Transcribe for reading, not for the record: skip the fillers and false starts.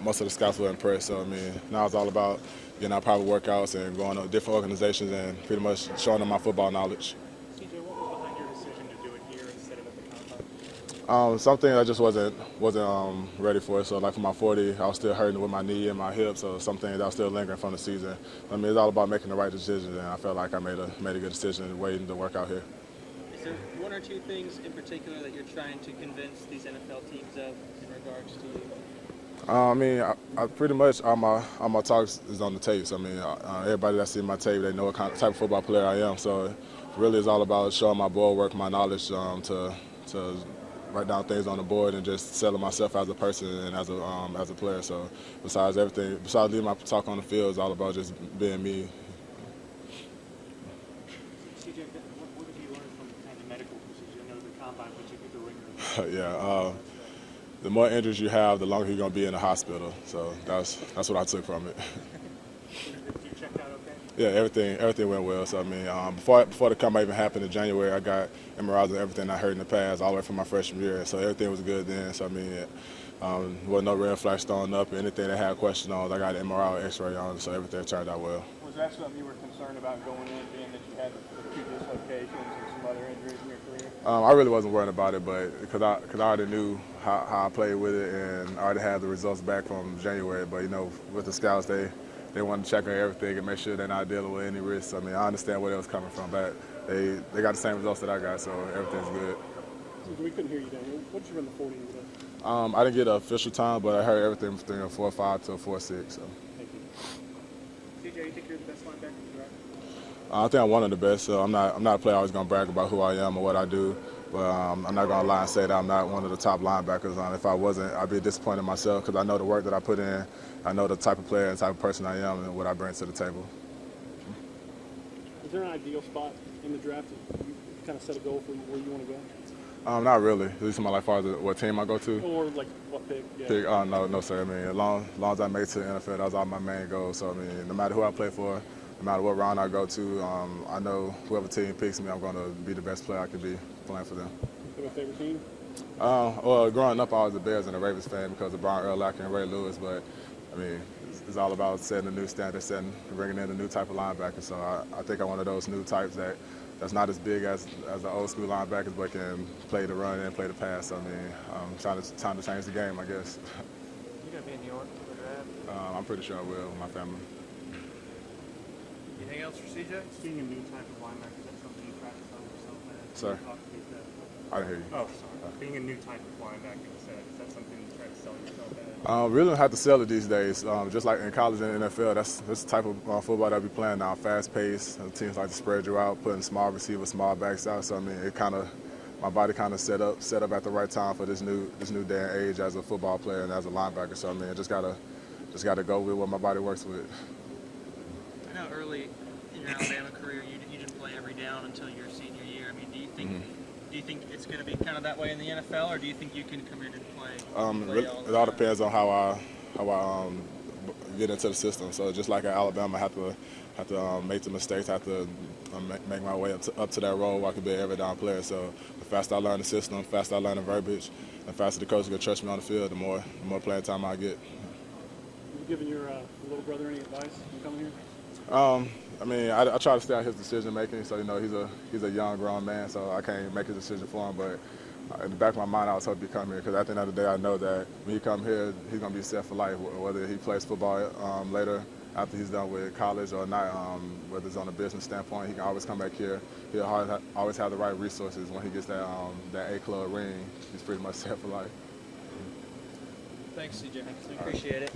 most of the scouts were impressed. So, I mean, now it's all about getting our private workouts and going to different organizations and pretty much showing them my football knowledge. CJ, what was behind your decision to do it here instead of at the combine? Something I just wasn't ready for. So, like for my 40, I was still hurting with my knee and my hip. So, something that was still lingering from the season. I mean, it's all about making the right decision, and I felt like I made a good decision waiting to work out here. Is there one or two things in particular that you're trying to convince these NFL teams of in regards to you? I mean, I pretty much all my talks is on the tapes. I mean, everybody that sees my tape, they know what type of football player I am. So, it really is all about showing my board work, my knowledge, to write down things on the board and just selling myself as a person and as a player. So, besides leaving my talk on the field, it's all about just being me. CJ, what have you learned from kind of the medical procedure? I know the combine put you through the ringer. Yeah. The more injuries you have, the longer you're going to be in the hospital. So that's what I took from it. You checked out okay? Yeah, everything went well. So I mean, before the comeback even happened in January, I got MRIs and everything I heard in the past, all the way from my freshman year. So everything was good then. So I mean, wasn't no red flags thrown up. Anything that had questions on, I got an MRI or X-ray on. So everything turned out well. Was that something you were concerned about going in, being that you had the two dislocations and some other injuries in your career? I really wasn't worried about it, but because I already knew how I played with it, and I already had the results back from January. But with the scouts, they wanted to check on everything and make sure they're not dealing with any risks. I mean, I understand where they was coming from, but they got the same results that I got, so everything's good. We couldn't hear you down here. What did you run the 40 today? I didn't get an official time, but I heard everything from 4.5 to 4.6. So. Thank you. CJ, you think you're the best linebacker in the draft? I think I'm one of the best. So I'm not a player always going to brag about who I am or what I do. But I'm not going to lie and say that I'm not one of the top linebackers. If I wasn't, I'd be disappointed in myself because I know the work that I put in. I know the type of player and type of person I am and what I bring to the table. Is there an ideal spot in the draft that you kind of set a goal for where you want to go? Not really. At least as far as what team I go to. Or like what pick? Yeah. No, sir. I mean, as long as I make it to the NFL, that was all my main goal. So I mean, no matter who I play for, no matter what round I go to, I know whoever team picks me, I'm going to be the best player I can be playing for them. You have a favorite team? Well, growing up, I was a Bears and a Ravens fan because of Brian Urlacher and Ray Lewis. But I mean, it's all about setting a new standard, bringing in a new type of linebacker. So I think I'm one of those new types that's not as big as the old school linebackers, but can play the run and play the pass. So, I mean, time to change the game, I guess. You gonna be in New York for the draft? I'm pretty sure I will with my family. Anything else for CJ? Being a new type of linebacker, is that something you practice on yourself as? Sir? I didn't hear you. Oh, sorry. Being a new type of linebacker, is that something you try to sell yourself as? Really don't have to sell it these days. Just like in college and NFL, that's the type of football that we playing now. Fast paced. Teams like to spread you out, putting small receivers, small backs out. So I mean, my body kind of set up at the right time for this new day and age as a football player and as a linebacker. So I mean, just gotta go with what my body works with. I know early in your Alabama career, you didn't play every down until your senior year. I mean, do you think it's going to be kind of that way in the NFL, or do you think you can come in and play? It all depends on how I get into the system. So just like at Alabama, I have to make the mistakes, have to make my way up to that role where I can be an every down player. So the faster I learn the system, the faster I learn the verbiage, the faster the coach can trust me on the field, the more playing time I get. Have you given your little brother any advice when coming here? I mean, I try to stay out his decision making. So he's a young grown man, so I can't make a decision for him. But in the back of my mind, I was hoping he'd come here because at the end of the day, I know that when he come here, he's gonna be set for life. Whether he plays football later after he's done with college or not, whether it's on a business standpoint, he can always come back here. He'll always have the right resources. When he gets that A-club ring, he's pretty much set for life. Thanks, CJ. Appreciate it.